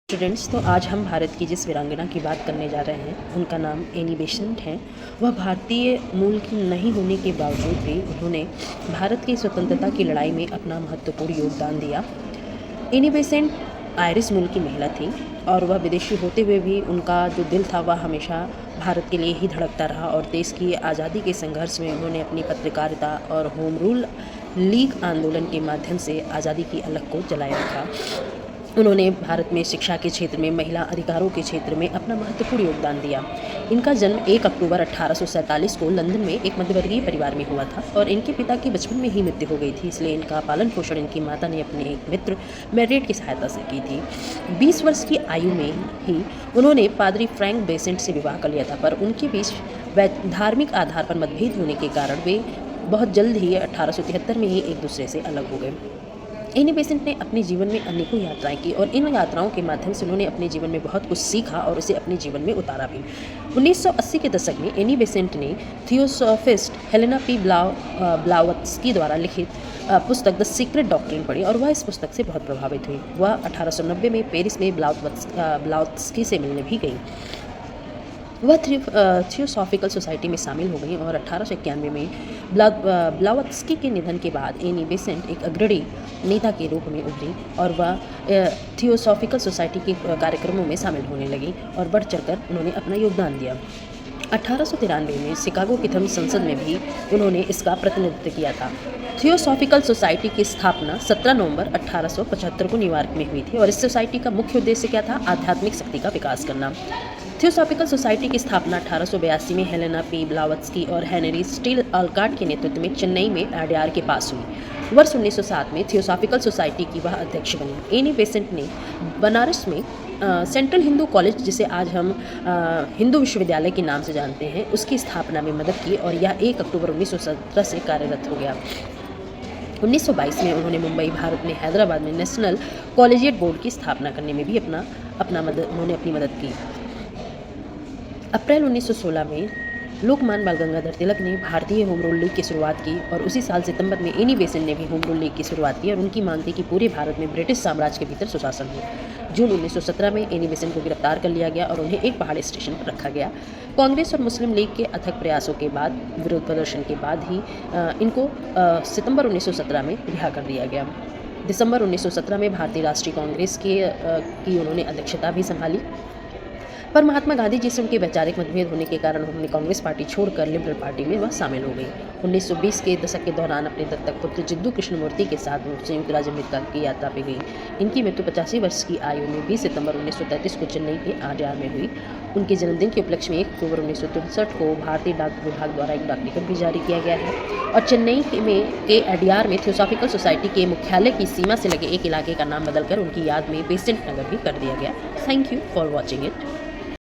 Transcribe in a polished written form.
Students, तो आज हम भारत की जिस वीरांगना की बात करने जा रहे हैं उनका नाम एनी बेसेंट है। वह भारतीय मूल की नहीं होने के बावजूद भी उन्होंने भारत की स्वतंत्रता की लड़ाई में अपना महत्वपूर्ण योगदान दिया। एनी बेसेंट आयरिश मूल की महिला थी और वह विदेशी होते हुए भी उनका जो दिल था वह हमेशा भारत के लिए ही धड़कता रहा और देश की आज़ादी के संघर्ष में उन्होंने अपनी पत्रकारिता और होम रूल लीग आंदोलन के माध्यम से आज़ादी की अलख को जलाए रखा। उन्होंने भारत में शिक्षा के क्षेत्र में, महिला अधिकारों के क्षेत्र में अपना महत्वपूर्ण योगदान दिया। इनका जन्म 1 अक्टूबर 1847 को लंदन में एक मध्यवर्गीय परिवार में हुआ था और इनके पिता की बचपन में ही मृत्यु हो गई थी, इसलिए इनका पालन पोषण इनकी माता ने अपने एक मित्र मैरियट की सहायता से की थी। 20 वर्ष की आयु में ही उन्होंने पादरी फ्रैंक बेसेंट से विवाह कर लिया था, पर उनके बीच धार्मिक आधार पर मतभेद होने के कारण वे बहुत जल्द ही 1873 में ही एक दूसरे से अलग हो गए। एनी बेसेंट ने अपने जीवन में अनेकों यात्राएं की और इन यात्राओं के माध्यम से उन्होंने अपने जीवन में बहुत कुछ सीखा और उसे अपने जीवन में उतारा भी। 1980 के दशक में एनी बेसेंट ने थियोसॉफिस्ट हेलेना पी ब्लावत्स्की द्वारा लिखित पुस्तक द सीक्रेट डॉक्ट्रिन पढ़ी और वह इस पुस्तक से बहुत प्रभावित हुई। वह 1890 में पेरिस में ब्लावत्स्की से मिलने भी गई। वह थियोसॉफिकल सोसाइटी में शामिल हो गई और 1891 में ब्लावत्स्की के निधन के बाद एनी बेसेंट एक अग्रणी नेता के रूप में उभरी और वह थियोसॉफिकल सोसाइटी के कार्यक्रमों में शामिल होने लगी और बढ़ चढ़कर उन्होंने अपना योगदान दिया। 1893 में शिकागो की धर्म संसद में भी उन्होंने इसका प्रतिनिधित्व किया था। थियोसॉफिकल सोसाइटी की स्थापना 17 नवंबर 1875 को न्यूयॉर्क में हुई थी और इस सोसाइटी का मुख्य उद्देश्य क्या था? आध्यात्मिक शक्ति का विकास करना। थियोसॉफिकल सोसाइटी की स्थापना 1882 में हेलेना पी ब्लावत्स्की और हेनरी स्टील अल्काट के नेतृत्व में चेन्नई में अड्यार के पास हुई। वर्ष 1907 में थियोसॉफिकल सोसाइटी की वह अध्यक्ष बनी। एनी बेसेंट ने बनारस में सेंट्रल हिंदू कॉलेज, जिसे आज हम हिंदू विश्वविद्यालय के नाम से जानते हैं, उसकी स्थापना में मदद की और यह 1 अक्टूबर 1917 से कार्यरत हो गया। 1922 में उन्होंने मुंबई, भारत में हैदराबाद में नेशनल कॉलेजिएट बोर्ड की स्थापना करने में भी उन्होंने अपनी मदद की। अप्रैल 1916 में लोकमान्य बाल गंगाधर तिलक ने भारतीय होम रूल लीग की शुरुआत की और उसी साल सितंबर में एनी बेसेंट ने भी होम रूल लीग की शुरुआत की और उनकी मांग थी कि पूरे भारत में ब्रिटिश साम्राज्य के भीतर सुशासन हो। जून 1917 में एनी बेसेंट को गिरफ्तार कर लिया गया और उन्हें एक पहाड़ी स्टेशन पर रखा गया। कांग्रेस और मुस्लिम लीग के अथक प्रयासों के बाद, विरोध प्रदर्शन के बाद ही इनको सितंबर 1917 में रिहा कर दिया गया। दिसंबर 1917 में भारतीय राष्ट्रीय कांग्रेस की उन्होंने अध्यक्षता भी संभाली, पर महात्मा गांधी जी से उनके वैचारिक मतभेद होने के कारण उन्होंने कांग्रेस पार्टी छोड़कर लिबरल पार्टी में वह शामिल हो गई। 1920 के दशक के दौरान अपने दत्तक पुत्र जिद्दू कृष्णमूर्ति के साथ संयुक्त राज्य अमेरिका की यात्रा पर गई। इनकी मृत्यु 85 वर्ष की आयु में 20 सितंबर 1933 को चेन्नई के अड्यार में हुई। उनके जन्मदिन के उपलक्ष्य में 1 अक्टूबर 1963 को भारतीय डाक विभाग द्वारा एक डाक टिकट भी जारी किया गया है और चेन्नई के अड्यार में थियोसॉफिकल सोसाइटी के मुख्यालय की सीमा से लगे एक इलाके का नाम बदलकर उनकी याद में बेसेंट नगर भी कर दिया गया। Thank you for watching it.